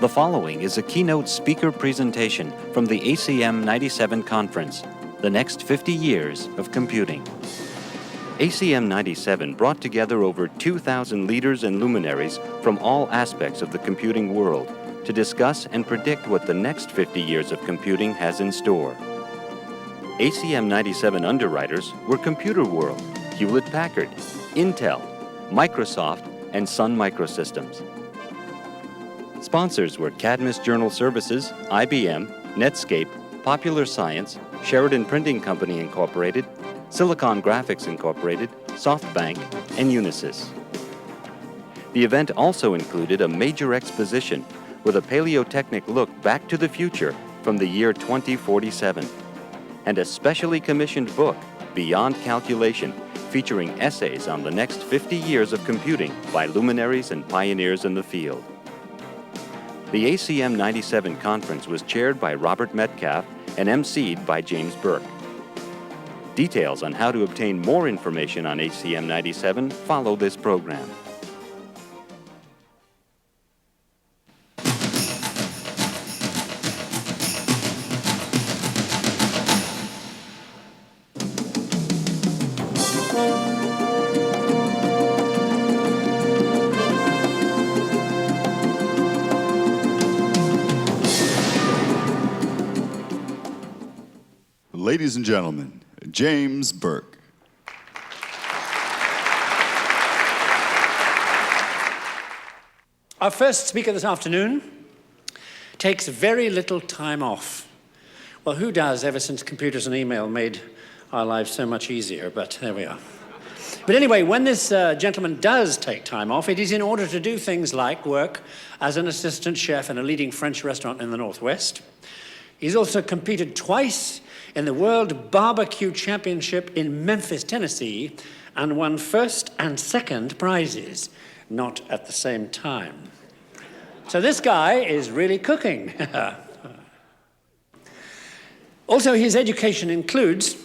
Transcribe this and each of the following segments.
The following is a keynote speaker presentation from the ACM 97 conference, The Next 50 Years of Computing. ACM 97 brought together over 2,000 leaders and luminaries from all aspects of the computing world to discuss and predict what the next 50 years of computing has in store. ACM 97 underwriters were Computer World, Hewlett-Packard, Intel, Microsoft, and Sun Microsystems. Sponsors were Cadmus Journal Services, IBM, Netscape, Popular Science, Sheridan Printing Company Incorporated, Silicon Graphics Incorporated, SoftBank, and Unisys. The event also included a major exposition with a paleotechnic look back to the future from the year 2047, and a specially commissioned book, Beyond Calculation, featuring essays on the next 50 years of computing by luminaries and pioneers in the field. The ACM 97 conference was chaired by Robert Metcalf and emceed by James Burke. Details on how to obtain more information on ACM 97 follow this program. Ladies and gentlemen, James Burke. Our first speaker this afternoon takes very little time off. Well, who does ever since computers and email made our lives so much easier, but there we are. But anyway, when this gentleman does take time off, it is in order to do things like work as an assistant chef in a leading French restaurant in the Northwest. He's also competed twice in the World Barbecue Championship in Memphis, Tennessee, and won first and second prizes, not at the same time. So this guy is really cooking. Also, his education includes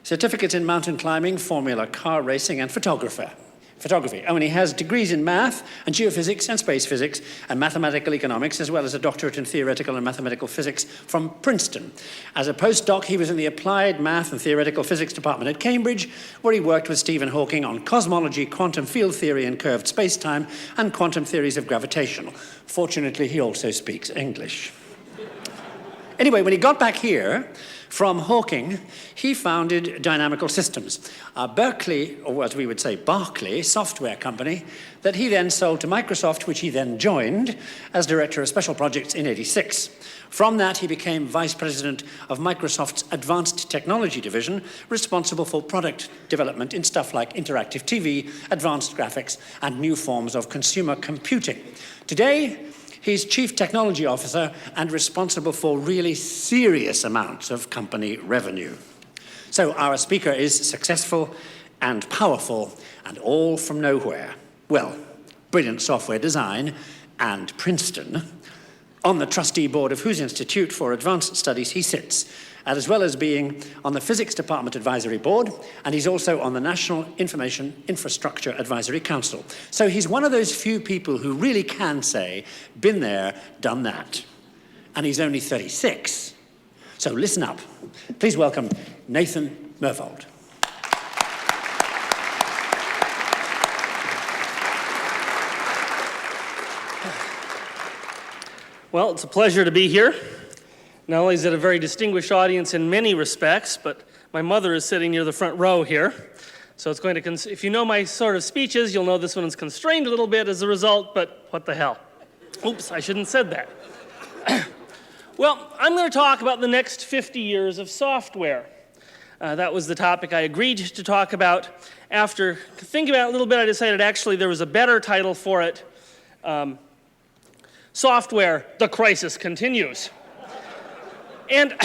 certificates in mountain climbing, formula car racing, and photography. Oh, and he has degrees in math and geophysics and space physics and mathematical economics, as well as a doctorate in theoretical and mathematical physics from Princeton. As a postdoc, he was in the Applied Math and Theoretical Physics department at Cambridge, where he worked with Stephen Hawking on cosmology, quantum field theory and curved spacetime, and quantum theories of gravitation. Fortunately, he also speaks English. Anyway, when he got back here from Hawking, he founded Dynamical Systems, a Berkeley, or as we would say Barclay, software company that he then sold to Microsoft, which he then joined as Director of Special Projects in '86. From that, he became Vice President of Microsoft's Advanced Technology Division, responsible for product development in stuff like interactive TV, advanced graphics, and new forms of consumer computing. Today, he's Chief Technology Officer and responsible for really serious amounts of company revenue. So our speaker is successful and powerful and all from nowhere. Well, brilliant software design and Princeton. On the trustee board of whose Institute for Advanced Studies he sits, as well as being on the Physics Department Advisory Board, and he's also on the National Information Infrastructure Advisory Council. So he's one of those few people who really can say, been there, done that. And he's only 36. So listen up. Please welcome Nathan Myhrvold. Well, it's a pleasure to be here. Not only is it a very distinguished audience in many respects, but my mother is sitting near the front row here. So it's going to, if you know my sort of speeches, you'll know this one is constrained a little bit as a result, but what the hell? Oops, I shouldn't have said that. Well, I'm going to talk about the next 50 years of software. That was the topic I agreed to talk about. After thinking about it a little bit, I decided actually there was a better title for it. Software, the crisis continues. And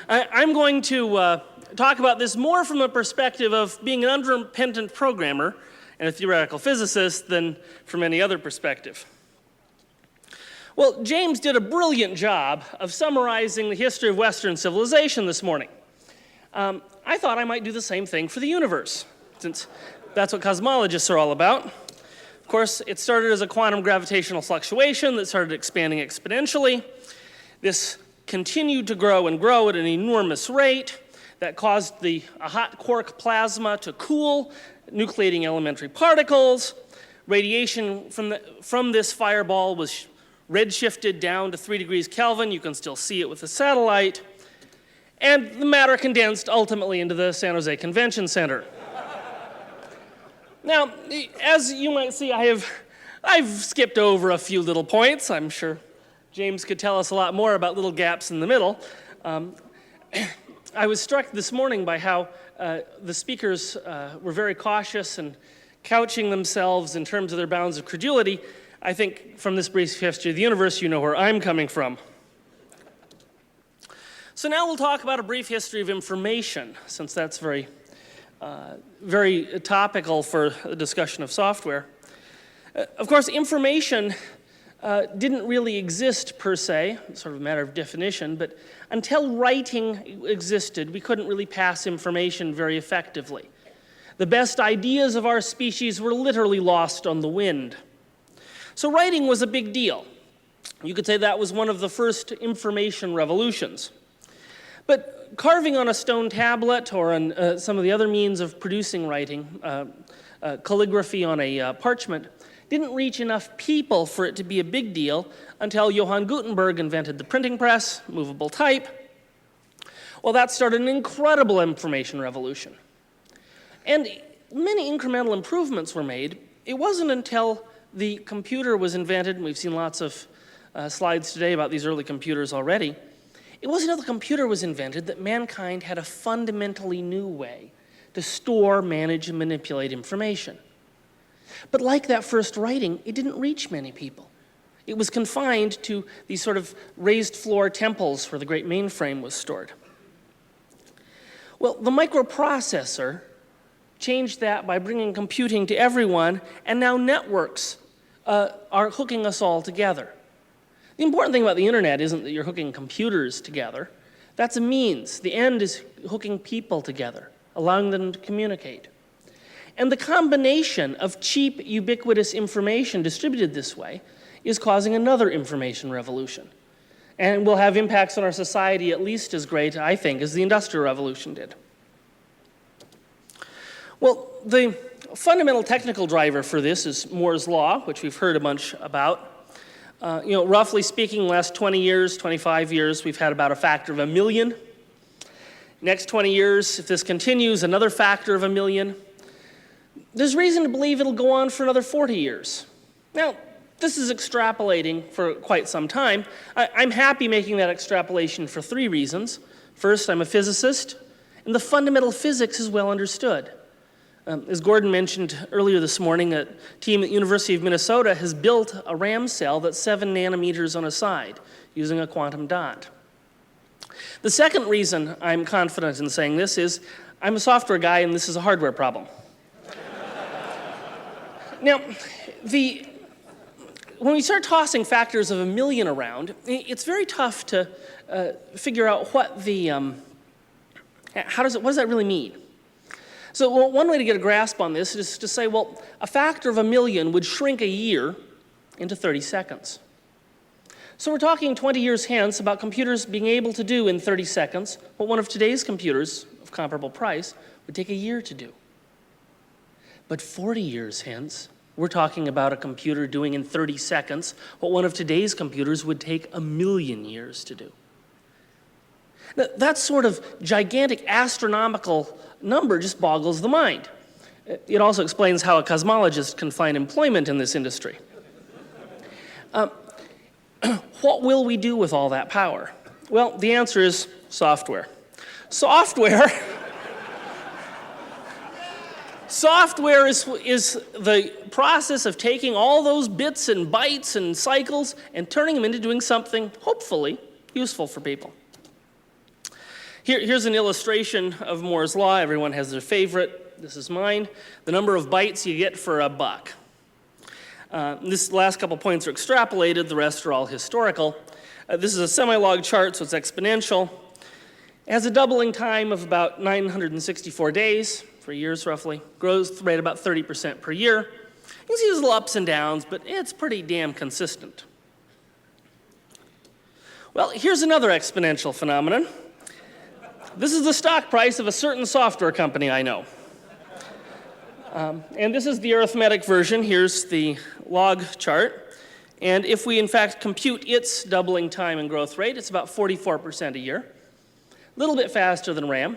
I'm going to talk about this more from a perspective of being an unrepentant programmer and a theoretical physicist than from any other perspective. Well, James did a brilliant job of summarizing the history of Western civilization this morning. I thought I might do the same thing for the universe, since that's what cosmologists are all about. Of course, it started as a quantum gravitational fluctuation that started expanding exponentially. This continued to grow and grow at an enormous rate that caused a hot quark plasma to cool, nucleating elementary particles. Radiation from this fireball was redshifted down to 3 degrees Kelvin. You can still see it with the satellite. And the matter condensed ultimately into the San Jose Convention Center. Now, as you might see, I've skipped over a few little points. I'm sure James could tell us a lot more about little gaps in the middle. I was struck this morning by how the speakers were very cautious and couching themselves in terms of their bounds of credulity. I think from this brief history of the universe, you know where I'm coming from. So now we'll talk about a brief history of information, since that's very topical for the discussion of software. Of course, information didn't really exist per se, sort of a matter of definition, but until writing existed, we couldn't really pass information very effectively. The best ideas of our species were literally lost on the wind. So writing was a big deal. You could say that was one of the first information revolutions. But carving on a stone tablet or on some of the other means of producing writing, calligraphy on a parchment, didn't reach enough people for it to be a big deal until Johann Gutenberg invented the printing press, movable type. Well, that started an incredible information revolution. And many incremental improvements were made. It wasn't until the computer was invented, and we've seen lots of slides today about these early computers already. It wasn't until the computer was invented that mankind had a fundamentally new way to store, manage, and manipulate information. But like that first writing, it didn't reach many people. It was confined to these sort of raised floor temples where the great mainframe was stored. Well, the microprocessor changed that by bringing computing to everyone, and now networks are hooking us all together. The important thing about the internet isn't that you're hooking computers together. That's a means. The end is hooking people together, allowing them to communicate. And the combination of cheap, ubiquitous information distributed this way is causing another information revolution. And will have impacts on our society at least as great, I think, as the Industrial Revolution did. Well, the fundamental technical driver for this is Moore's Law, which we've heard a bunch about. Roughly speaking, the last 20 years, 25 years, we've had about a factor of 1 million. Next 20 years, if this continues, another factor of 1 million. There's reason to believe it'll go on for another 40 years. Now, this is extrapolating for quite some time. I'm happy making that extrapolation for 3 reasons. First, I'm a physicist, and the fundamental physics is well understood. As Gordon mentioned earlier this morning, a team at the University of Minnesota has built a RAM cell that's 7 nanometers on a side using a quantum dot. The second reason I'm confident in saying this is I'm a software guy and this is a hardware problem. Now, when we start tossing factors of 1 million around, it's very tough to figure out what does that really mean? So one way to get a grasp on this is to say, well, a factor of 1 million would shrink a year into 30 seconds. So we're talking 20 years hence about computers being able to do in 30 seconds what one of today's computers of comparable price would take a year to do. But 40 years hence, we're talking about a computer doing in 30 seconds what one of today's computers would take 1 million years to do. Now, that sort of gigantic astronomical number just boggles the mind. It also explains how a cosmologist can find employment in this industry. What will we do with all that power? Well, the answer is software. Software is the process of taking all those bits and bytes and cycles and turning them into doing something, hopefully, useful for people. Here's an illustration of Moore's Law. Everyone has their favorite. This is mine. The number of bytes you get for a buck. This last couple points are extrapolated. The rest are all historical. This is a semi-log chart, so it's exponential. It has a doubling time of about 964 days, 3 years roughly. Grows rate about 30% per year. You can see there's little ups and downs, but it's pretty damn consistent. Well, here's another exponential phenomenon. This is the stock price of a certain software company I know. And this is the arithmetic version. Here's the log chart. And if we, in fact, compute its doubling time and growth rate, it's about 44% a year. A little bit faster than RAM.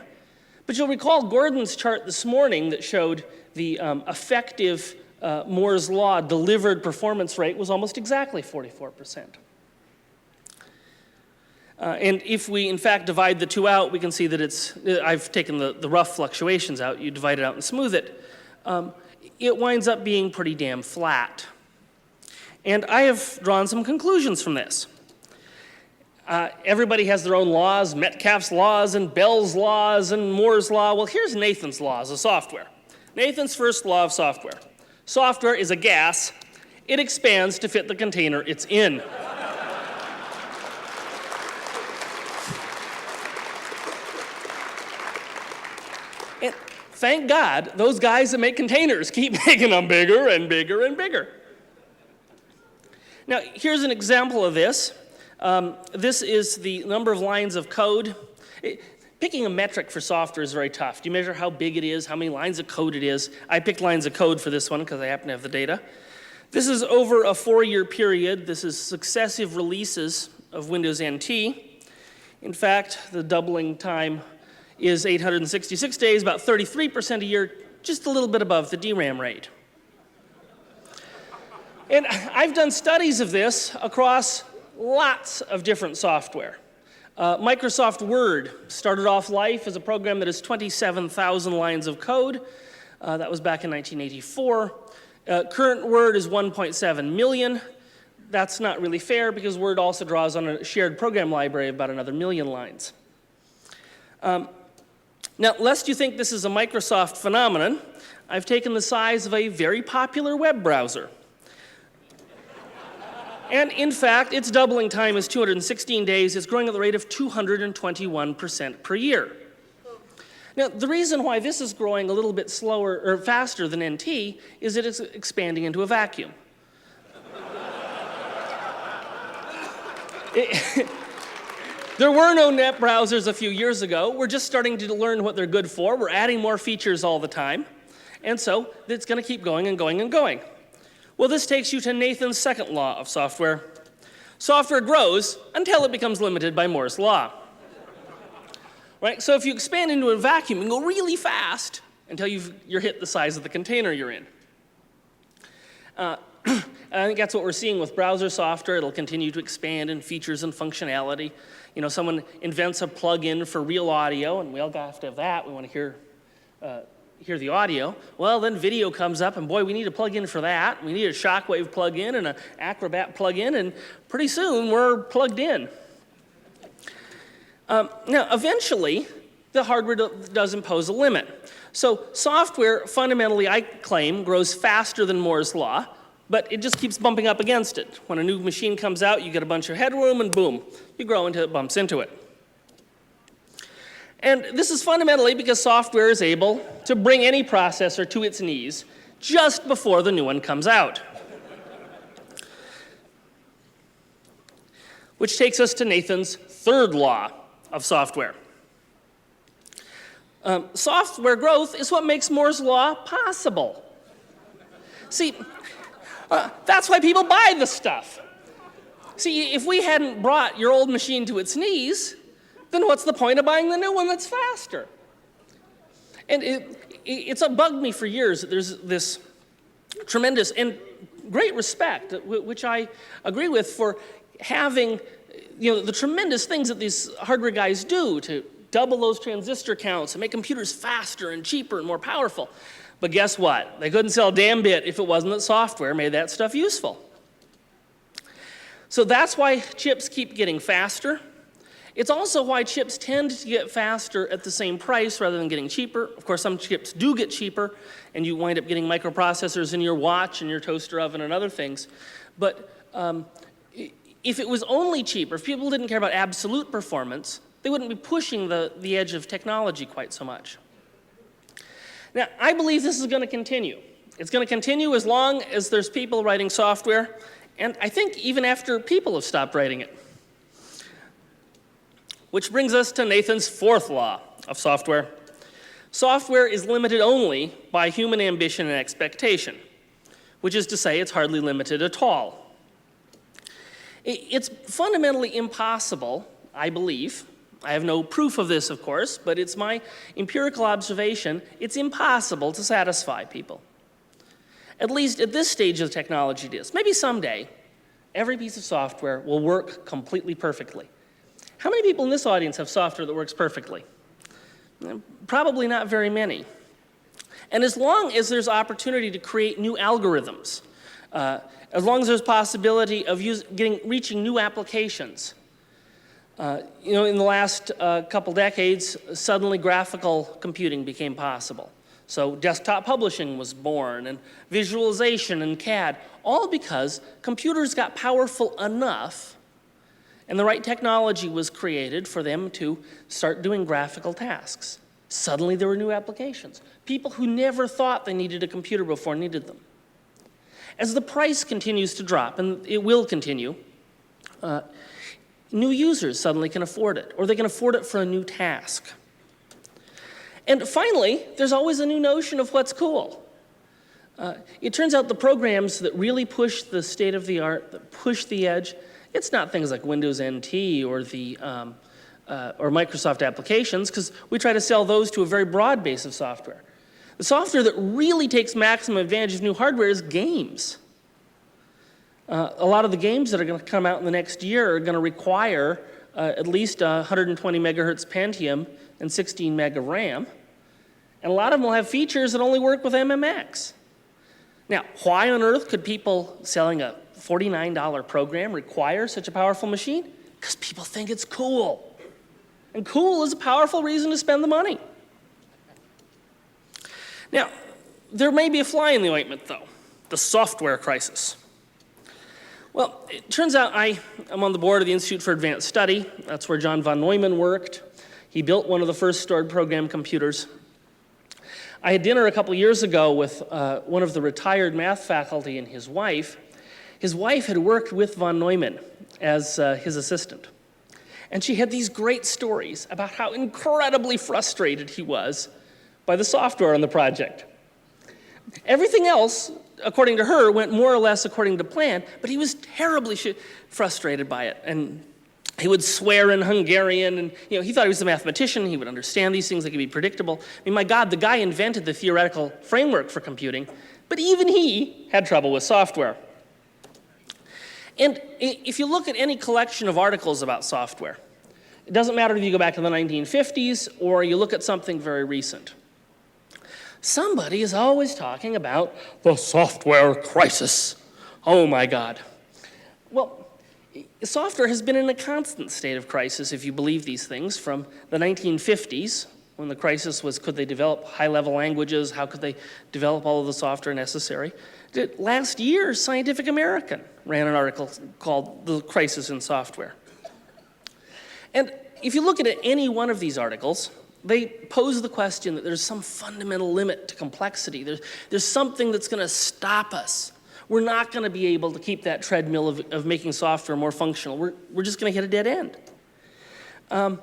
But you'll recall Gordon's chart this morning that showed the effective Moore's Law delivered performance rate was almost exactly 44%. And if we, in fact, divide the two out, we can see that it's, I've taken the rough fluctuations out. You divide it out and smooth it. It winds up being pretty damn flat. And I have drawn some conclusions from this. Everybody has their own laws, Metcalfe's laws and Bell's laws and Moore's law. Well, here's Nathan's laws of software. Nathan's first law of software. Software is a gas. It expands to fit the container it's in. And thank God, those guys that make containers keep making them bigger and bigger and bigger. Now, here's an example of this. This is the number of lines of code. Picking a metric for software is very tough. Do you measure how big it is, how many lines of code it is? I picked lines of code for this one because I happen to have the data. This is over a 4-year period. This is successive releases of Windows NT. In fact, the doubling time is 866 days, about 33% a year, just a little bit above the DRAM rate. And I've done studies of this across lots of different software. Microsoft Word started off life as a program that has 27,000 lines of code. That was back in 1984. Current Word is 1.7 million. That's not really fair because Word also draws on a shared program library of about another 1 million lines. Now, lest you think this is a Microsoft phenomenon, I've taken the size of a very popular web browser. And in fact, its doubling time is 216 days. It's growing at the rate of 221% per year. Now, the reason why this is growing a little bit slower or faster than NT is that it's expanding into a vacuum. There were no net browsers a few years ago. We're just starting to learn what they're good for. We're adding more features all the time. And so it's going to keep going and going and going. Well, this takes you to Nathan's second law of software. Software grows until it becomes limited by Moore's law. Right? So if you expand into a vacuum, you can go really fast until you're hit the size of the container you're in. I think that's what we're seeing with browser software. It'll continue to expand in features and functionality. You know, someone invents a plug-in for real audio, and we all have to have that. We want to hear the audio. Well, then video comes up, and boy, we need a plug-in for that. We need a Shockwave plug-in and an Acrobat plug-in, and pretty soon we're plugged in. Now, eventually, the hardware does impose a limit. So software, fundamentally, I claim, grows faster than Moore's law, but it just keeps bumping up against it. When a new machine comes out, you get a bunch of headroom, and boom, you grow until it bumps into it. And this is fundamentally because software is able to bring any processor to its knees just before the new one comes out. Which takes us to Nathan's third law of software. Software growth is what makes Moore's law possible. See, that's why people buy the stuff. See, if we hadn't brought your old machine to its knees, then what's the point of buying the new one that's faster? And it's bugged me for years that there's this tremendous and great respect, which I agree with, for having the tremendous things that these hardware guys do to double those transistor counts and make computers faster and cheaper and more powerful. But guess what? They couldn't sell a damn bit if it wasn't that software made that stuff useful. So that's why chips keep getting faster. It's also why chips tend to get faster at the same price rather than getting cheaper. Of course, some chips do get cheaper, and you wind up getting microprocessors in your watch and your toaster oven and other things. But if it was only cheaper, if people didn't care about absolute performance, they wouldn't be pushing the edge of technology quite so much. Now, I believe this is going to continue. It's going to continue as long as there's people writing software, and I think even after people have stopped writing it. Which brings us to Nathan's fourth law of software. Software is limited only by human ambition and expectation, which is to say it's hardly limited at all. It's fundamentally impossible, I believe. I have no proof of this, of course, but it's my empirical observation. It's impossible to satisfy people. At least at this stage of technology it is. Maybe someday, every piece of software will work completely perfectly. How many people in this audience have software that works perfectly? Probably not very many. And as long as there's opportunity to create new algorithms, as long as there's possibility of reaching new applications, in the last couple decades, suddenly graphical computing became possible. So desktop publishing was born, and visualization and CAD, all because computers got powerful enough and the right technology was created for them to start doing graphical tasks. Suddenly there were new applications. People who never thought they needed a computer before needed them. As the price continues to drop, and it will continue, new users suddenly can afford it, or they can afford it for a new task. And finally, there's always a new notion of what's cool. It turns out the programs that really push the state of the art, that push the edge, it's not things like Windows NT or or Microsoft applications, because we try to sell those to a very broad base of software. The software that really takes maximum advantage of new hardware is games. A lot of the games that are going to come out in the next year are going to require at least 120 megahertz Pentium and 16 meg of RAM. And a lot of them will have features that only work with MMX. Now, why on earth could people selling a $49 program require such a powerful machine? Because people think it's cool. And cool is a powerful reason to spend the money. Now, there may be a fly in the ointment, though, the software crisis. Well, it turns out I'm on the board of the Institute for Advanced Study. That's where John von Neumann worked. He built one of the first stored program computers. I had dinner a couple years ago with one of the retired math faculty and his wife. His wife had worked with von Neumann as his assistant. And she had these great stories about how incredibly frustrated he was by the software on the project. Everything else, according to her, went more or less according to plan, but he was terribly frustrated by it. And he would swear in Hungarian, and he thought he was a mathematician. He would understand these things, they could be predictable. I mean, my God, the guy invented the theoretical framework for computing, but even he had trouble with software. And if you look at any collection of articles about software, it doesn't matter if you go back to the 1950s or you look at something very recent. Somebody is always talking about the software crisis. Oh my God. Well, software has been in a constant state of crisis, if you believe these things, from the 1950s, when the crisis was, could they develop high-level languages? How could they develop all of the software necessary? Last year, Scientific American ran an article called The Crisis in Software. And if you look at any one of these articles, they pose the question that there's some fundamental limit to complexity. There's something that's going to stop us. We're not going to be able to keep that treadmill of making software more functional. We're just going to hit a dead end.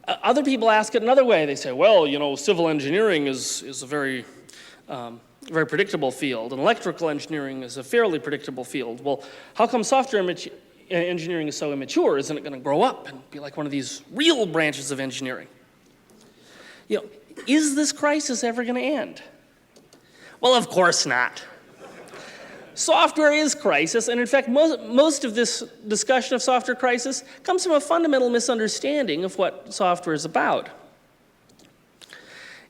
Other people ask it another way. They say, well, civil engineering is a very predictable field, and electrical engineering is a fairly predictable field. Well, how come software engineering is so immature? Isn't it going to grow up and be like one of these real branches of engineering? Is this crisis ever going to end? Well, of course not. Software is crisis, and in fact, most of this discussion of software crisis comes from a fundamental misunderstanding of what software is about.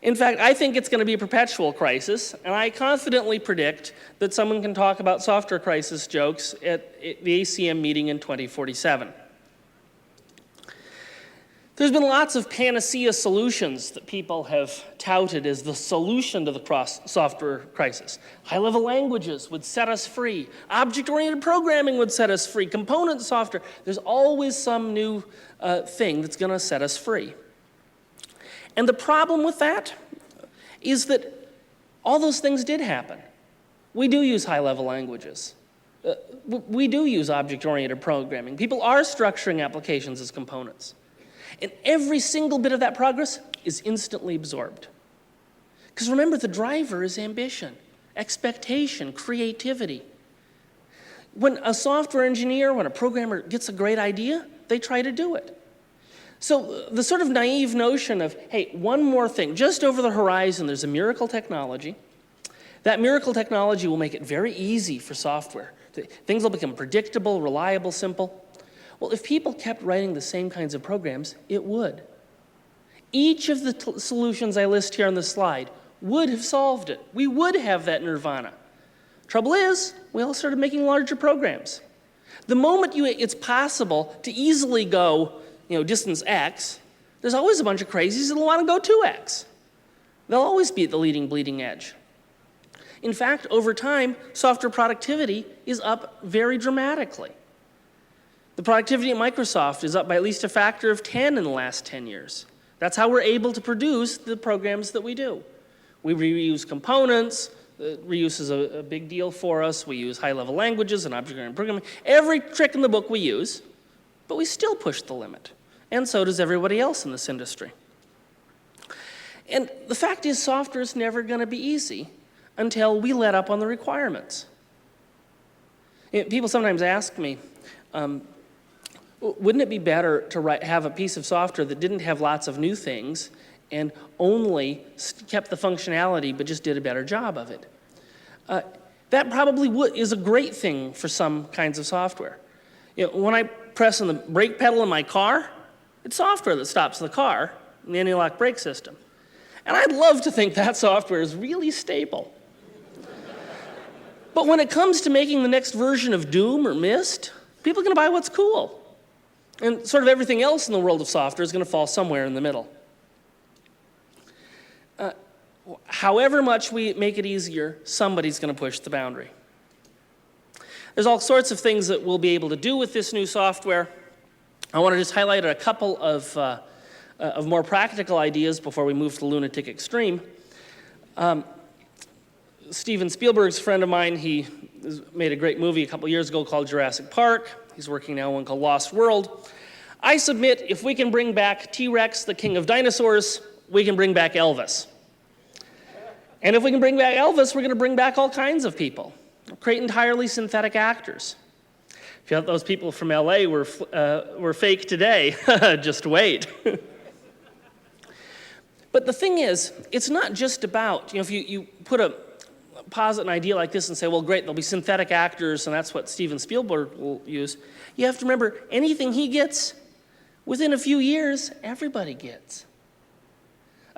In fact, I think it's going to be a perpetual crisis, and I confidently predict that someone can talk about software crisis jokes at the ACM meeting in 2047. There's been lots of panacea solutions that people have touted as the solution to the software crisis. High-level languages would set us free. Object-oriented programming would set us free. Component software. There's always some new thing that's going to set us free. And the problem with that is that all those things did happen. We do use high-level languages. We do use object-oriented programming. People are structuring applications as components. And every single bit of that progress is instantly absorbed. Because remember, the driver is ambition, expectation, creativity. When a software engineer, when a programmer gets a great idea, they try to do it. So the sort of naive notion of, hey, one more thing, just over the horizon, there's a miracle technology. That miracle technology will make it very easy for software. Things will become predictable, reliable, simple. Well, if people kept writing the same kinds of programs, it would. Each of the solutions I list here on this slide would have solved it. We would have that nirvana. Trouble is, we all started making larger programs. The moment it's possible to easily go, distance X, there's always a bunch of crazies that'll want to go 2X. They'll always be at the leading, bleeding edge. In fact, over time, software productivity is up very dramatically. The productivity at Microsoft is up by at least a factor of 10 in the last 10 years. That's how we're able to produce the programs that we do. We reuse components. Reuse is a big deal for us. We use high-level languages and object-oriented programming. Every trick in the book we use, but we still push the limit. And so does everybody else in this industry. And the fact is, software is never going to be easy until we let up on the requirements. People sometimes ask me, wouldn't it be better to have a piece of software that didn't have lots of new things and only kept the functionality but just did a better job of it? That probably is a great thing for some kinds of software. When I press on the brake pedal in my car, it's software that stops the car in the anti-lock brake system. And I'd love to think that software is really stable. But when it comes to making the next version of Doom or Myst, people are going to buy what's cool. And sort of everything else in the world of software is going to fall somewhere in the middle. However much we make it easier, somebody's going to push the boundary. There's all sorts of things that we'll be able to do with this new software. I want to just highlight a couple of more practical ideas before we move to the lunatic extreme. Steven Spielberg's a friend of mine. He made a great movie a couple years ago called Jurassic Park. He's working now on one called Lost World. I submit if we can bring back T-Rex, the king of dinosaurs, we can bring back Elvis. And if we can bring back Elvis, we're going to bring back all kinds of people. Create entirely synthetic actors. If you thought those people from LA were fake today, just wait. But the thing is, it's not just about, if you posit an idea like this and say, well, great, there'll be synthetic actors, and that's what Steven Spielberg will use. You have to remember, anything he gets, within a few years, everybody gets.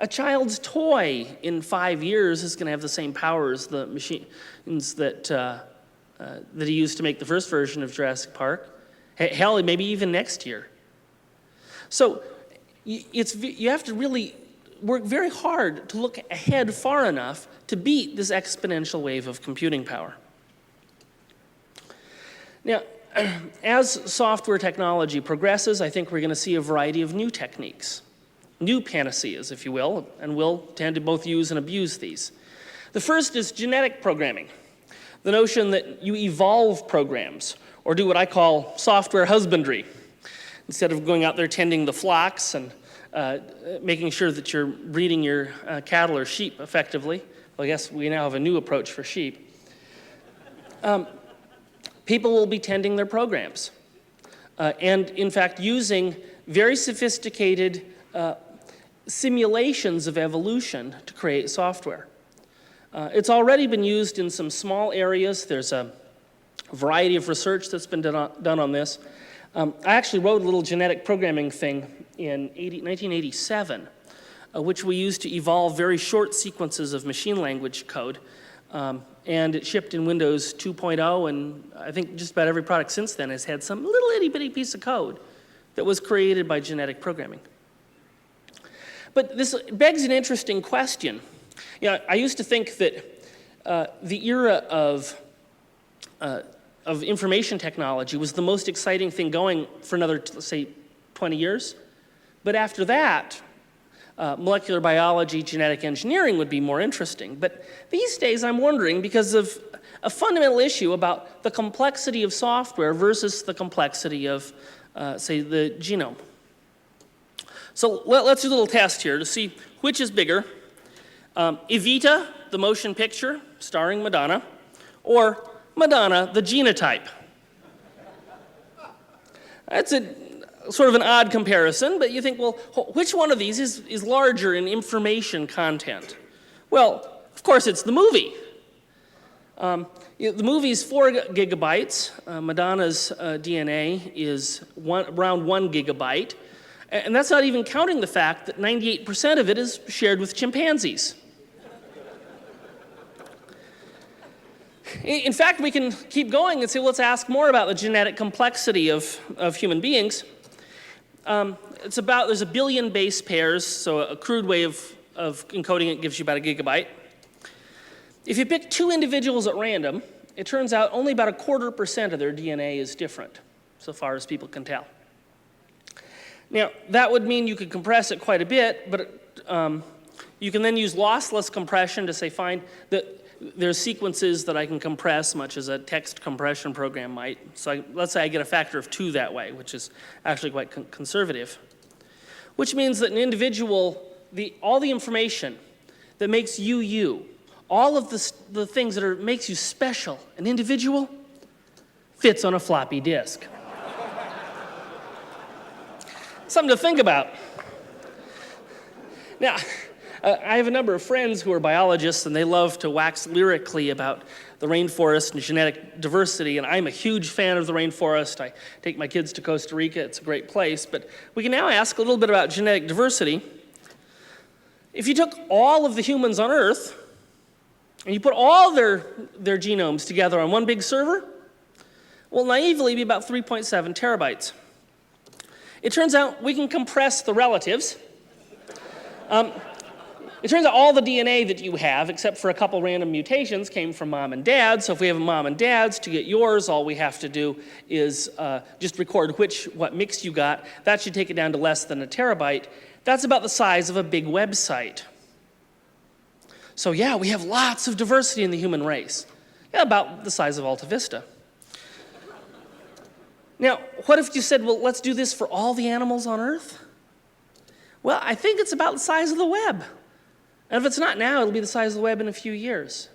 A child's toy in 5 years is going to have the same power as the machines that he used to make the first version of Jurassic Park. Hell, maybe even next year. So you have to really work very hard to look ahead far enough to beat this exponential wave of computing power. Now, as software technology progresses, I think we're going to see a variety of new techniques, new panaceas, if you will, and we'll tend to both use and abuse these. The first is genetic programming, the notion that you evolve programs, or do what I call software husbandry. Instead of going out there tending the flocks and making sure that you're breeding your cattle or sheep effectively. Well, I guess we now have a new approach for sheep. People will be tending their programs. And in fact, using very sophisticated simulations of evolution to create software. It's already been used in some small areas. There's a variety of research that's been done on this. I actually wrote a little genetic programming thing in 1987, which we used to evolve very short sequences of machine language code. And it shipped in Windows 2.0, and I think just about every product since then has had some little itty-bitty piece of code that was created by genetic programming. But this begs an interesting question. I used to think that the era of information technology was the most exciting thing going for another, let's say, 20 years. But after that, molecular biology, genetic engineering would be more interesting. But these days I'm wondering, because of a fundamental issue about the complexity of software versus the complexity of, say, the genome. So let's do a little test here to see which is bigger. Evita, the motion picture starring Madonna, or Madonna, the genotype. That's a sort of an odd comparison, but you think, well, which one of these is larger in information content? Well, of course, it's the movie. The movie's 4 gigabytes. Madonna's DNA is around 1 gigabyte. And that's not even counting the fact that 98% of it is shared with chimpanzees. In fact, we can keep going and say, well, let's ask more about the genetic complexity of human beings. There's 1 billion base pairs, so a crude way of encoding it gives you about 1 gigabyte. If you pick 2 individuals at random, it turns out only about 0.25% of their DNA is different, so far as people can tell. Now, that would mean you could compress it quite a bit, but you can then use lossless compression to say, fine, that there's sequences that I can compress, much as a text compression program might. So let's say I get a factor of 2 that way, which is actually quite conservative. Which means that an individual, all the information that makes you you, all of the things that makes you special, an individual, fits on a floppy disk. Something to think about. Now, I have a number of friends who are biologists, and they love to wax lyrically about the rainforest and genetic diversity, and I'm a huge fan of the rainforest. I take my kids to Costa Rica. It's a great place. But we can now ask a little bit about genetic diversity. If you took all of the humans on Earth, and you put all their genomes together on one big server, well, naively, it'd be about 3.7 terabytes. It turns out we can compress the relatives. It turns out all the DNA that you have, except for a couple random mutations, came from mom and dad. So if we have a mom and dad's, to get yours, all we have to do is just record what mix you got. That should take it down to less than 1 terabyte. That's about the size of a big website. So yeah, we have lots of diversity in the human race. Yeah, about the size of Alta Vista. Now, what if you said, well, let's do this for all the animals on Earth? Well, I think it's about the size of the web. And if it's not now, it'll be the size of the web in a few years.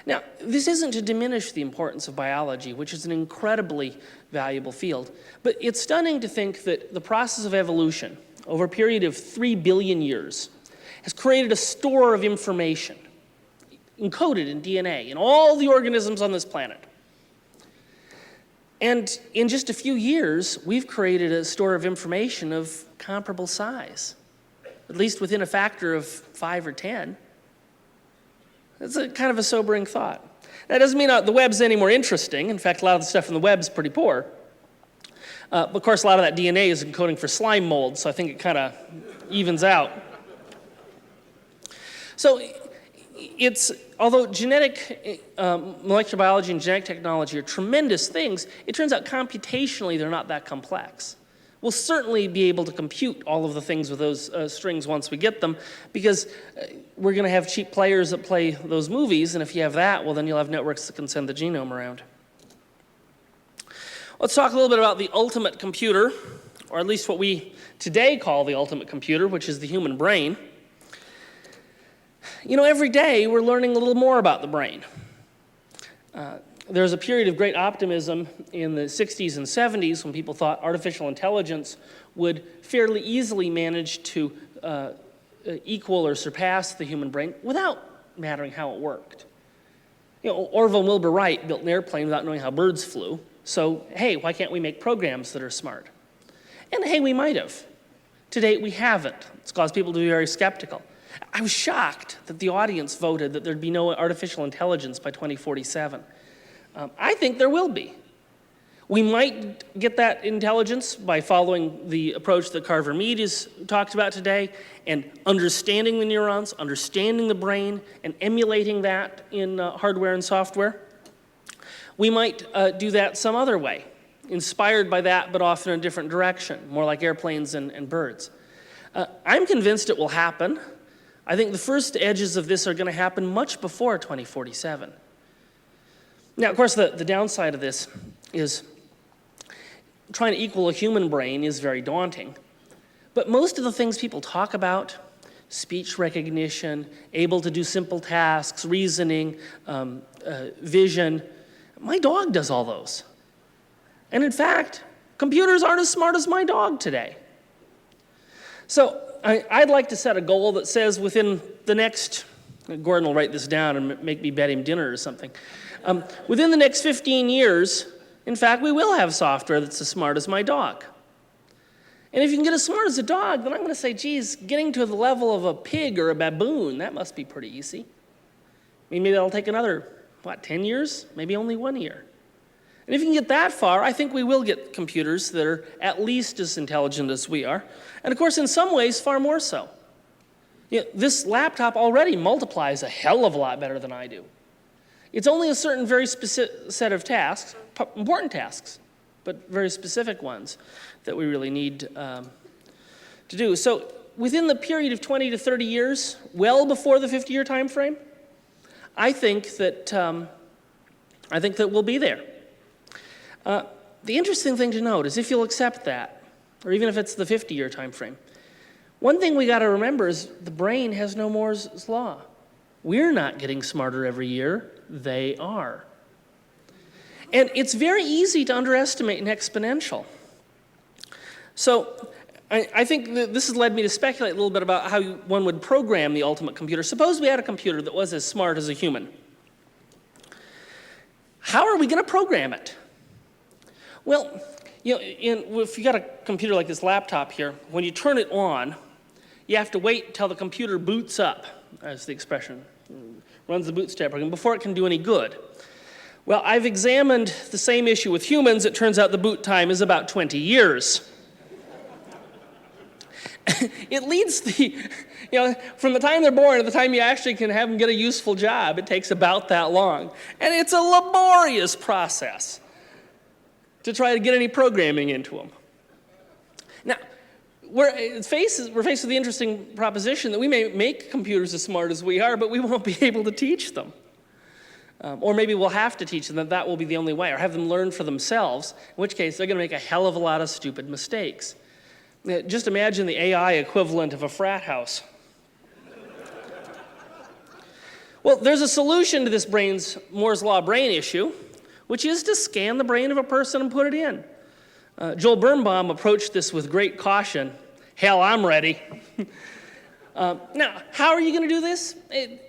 Now, this isn't to diminish the importance of biology, which is an incredibly valuable field, but it's stunning to think that the process of evolution over a period of 3 billion years has created a store of information encoded in DNA in all the organisms on this planet. And in just a few years, we've created a store of information of comparable size, at least within a factor of 5 or 10. That's a kind of a sobering thought. That doesn't mean the web's any more interesting. In fact, a lot of the stuff in the web's pretty poor. But of course, a lot of that DNA is encoding for slime mold, so I think it kind of evens out. So although genetic molecular biology and genetic technology are tremendous things, it turns out computationally they're not that complex. We'll certainly be able to compute all of the things with those strings once we get them, because we're going to have cheap players that play those movies, and if you have that, well, then you'll have networks that can send the genome around. Let's talk a little bit about the ultimate computer, or at least what we today call the ultimate computer, which is the human brain. You know, every day we're learning a little more about the brain. There was a period of great optimism in the 60s and 70s when people thought artificial intelligence would fairly easily manage to equal or surpass the human brain without mattering how it worked. You know, Orville and Wilbur Wright built an airplane without knowing how birds flew. So, hey, why can't we make programs that are smart? And hey, we might have. To date, we haven't. It's caused people to be very skeptical. I was shocked that the audience voted that there'd be no artificial intelligence by 2047. I think there will be. We might get that intelligence by following the approach that Carver Mead has talked about today and understanding the neurons, understanding the brain, and emulating that in hardware and software. We might do that some other way, inspired by that, but often in a different direction, more like airplanes and birds. I'm convinced it will happen. I think the first edges of this are going to happen much before 2047. Now, of course, the downside of this is trying to equal a human brain is very daunting. But most of the things people talk about, speech recognition, able to do simple tasks, reasoning, vision, my dog does all those. And in fact, computers aren't as smart as my dog today. So I'd like to set a goal that says within the next, Gordon will write this down and make me bet him dinner or something. Within the next 15 years, in fact, we will have software that's as smart as my dog. And if you can get as smart as a dog, then I'm going to say, geez, getting to the level of a pig or a baboon, that must be pretty easy. I mean, maybe that'll take another, 10 years? Maybe only 1 year. And if you can get that far, I think we will get computers that are at least as intelligent as we are. And of course, in some ways, far more so. You know, this laptop already multiplies a hell of a lot better than I do. It's only a certain very specific set of tasks, important tasks, but very specific ones that we really need to do. So within the period of 20 to 30 years, well before the 50-year time frame, I think that we'll be there. The interesting thing to note is if you'll accept that, or even if it's the 50-year time frame, one thing we got to remember is the brain has no Moore's law. We're not getting smarter every year. They are. And it's very easy to underestimate an exponential. So I think that this has led me to speculate a little bit about how one would program the ultimate computer. Suppose we had a computer that was as smart as a human. How are we going to program it? Well, you know, if you got a computer like this laptop here, when you turn it on, you have to wait until the computer boots up, as the expression, runs the bootstrap program, before it can do any good. Well, I've examined the same issue with humans. It turns out the boot time is about 20 years. It leads from the time they're born to the time you actually can have them get a useful job, it takes about that long. And it's a laborious process to try to get any programming into them. Now, we're faced with the interesting proposition that we may make computers as smart as we are, but we won't be able to teach them. Or maybe we'll have to teach them that will be the only way, or have them learn for themselves, in which case they're going to make a hell of a lot of stupid mistakes. Just imagine the AI equivalent of a frat house. Well, there's a solution to this Moore's Law brain issue, which is to scan the brain of a person and put it in. Joel Birnbaum approached this with great caution. Hell, I'm ready. Now, how are you going to do this?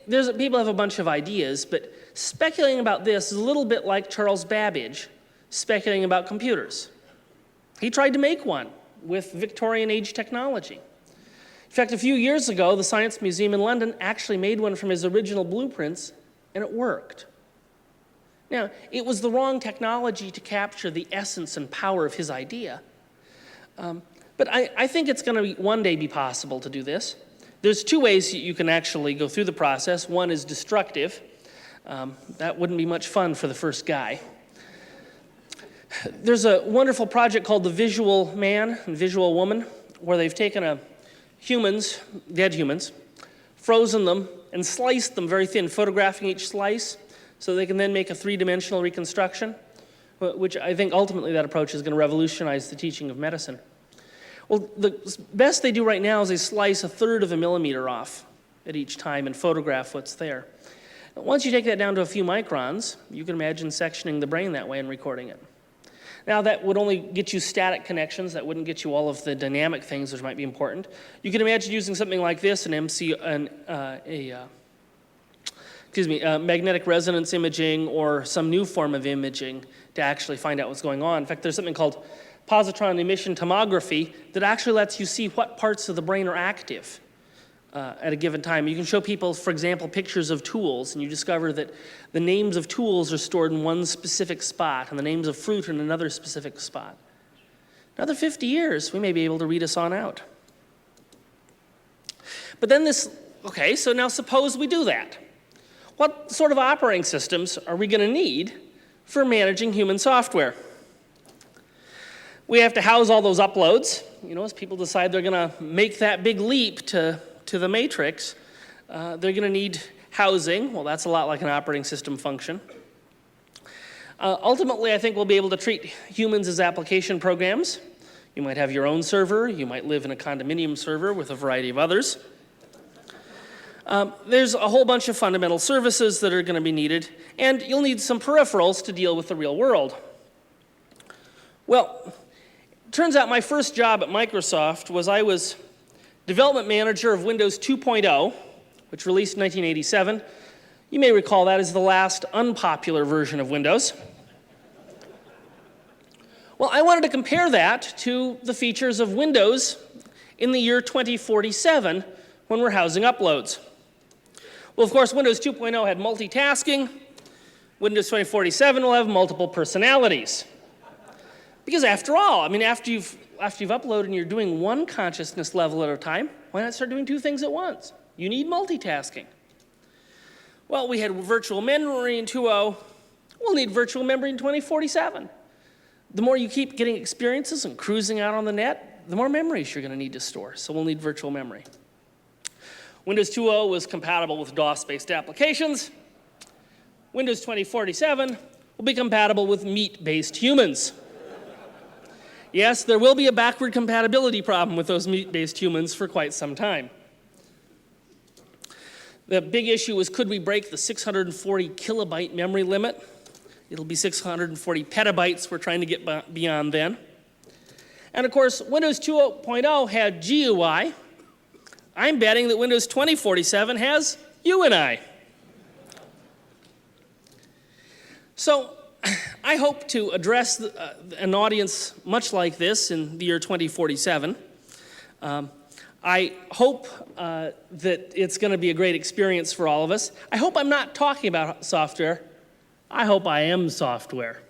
People have a bunch of ideas, but speculating about this is a little bit like Charles Babbage speculating about computers. He tried to make one with Victorian age technology. In fact, a few years ago, the Science Museum in London actually made one from his original blueprints, and it worked. Now, it was the wrong technology to capture the essence and power of his idea. But I think it's going to one day be possible to do this. There's two ways you can actually go through the process. One is destructive. That wouldn't be much fun for the first guy. There's a wonderful project called the Visual Man and Visual Woman, where they've taken dead humans, frozen them, and sliced them very thin, photographing each slice, so they can then make a three-dimensional reconstruction, which I think ultimately that approach is going to revolutionize the teaching of medicine. Well, the best they do right now is they slice 1/3 of a millimeter off at each time and photograph what's there. Once you take that down to a few microns, you can imagine sectioning the brain that way and recording it. Now, that would only get you static connections. That wouldn't get you all of the dynamic things which might be important. You can imagine using something like this, magnetic resonance imaging or some new form of imaging to actually find out what's going on. In fact, there's something called positron emission tomography that actually lets you see what parts of the brain are active at a given time. You can show people, for example, pictures of tools, and you discover that the names of tools are stored in one specific spot and the names of fruit in another specific spot. Another 50 years, we may be able to read us on out. But then so now suppose we do that. What sort of operating systems are we going to need for managing human software? We have to house all those uploads. As people decide they're going to make that big leap to the matrix, they're going to need housing. Well, that's a lot like an operating system function. Ultimately, I think we'll be able to treat humans as application programs. You might have your own server. You might live in a condominium server with a variety of others. There's a whole bunch of fundamental services that are going to be needed, and you'll need some peripherals to deal with the real world. Well, it turns out my first job at Microsoft was I was development manager of Windows 2.0, which released in 1987. You may recall that as the last unpopular version of Windows. Well, I wanted to compare that to the features of Windows in the year 2047 when we're housing uploads. Well, of course, Windows 2.0 had multitasking. Windows 2047 will have multiple personalities. Because after all, I mean, after you've uploaded and you're doing one consciousness level at a time, why not start doing two things at once? You need multitasking. Well, we had virtual memory in 2.0. We'll need virtual memory in 2047. The more you keep getting experiences and cruising out on the net, the more memories you're going to need to store. So we'll need virtual memory. Windows 2.0 was compatible with DOS-based applications. Windows 2047 will be compatible with meat-based humans. Yes, there will be a backward compatibility problem with those meat-based humans for quite some time. The big issue was, could we break the 640 kilobyte memory limit? It'll be 640 petabytes we're trying to get beyond then. And of course, Windows 2.0 had GUI. I'm betting that Windows 2047 has UNI. So I hope to address an audience much like this in the year 2047. I hope that it's going to be a great experience for all of us. I hope I'm not talking about software. I hope I am software.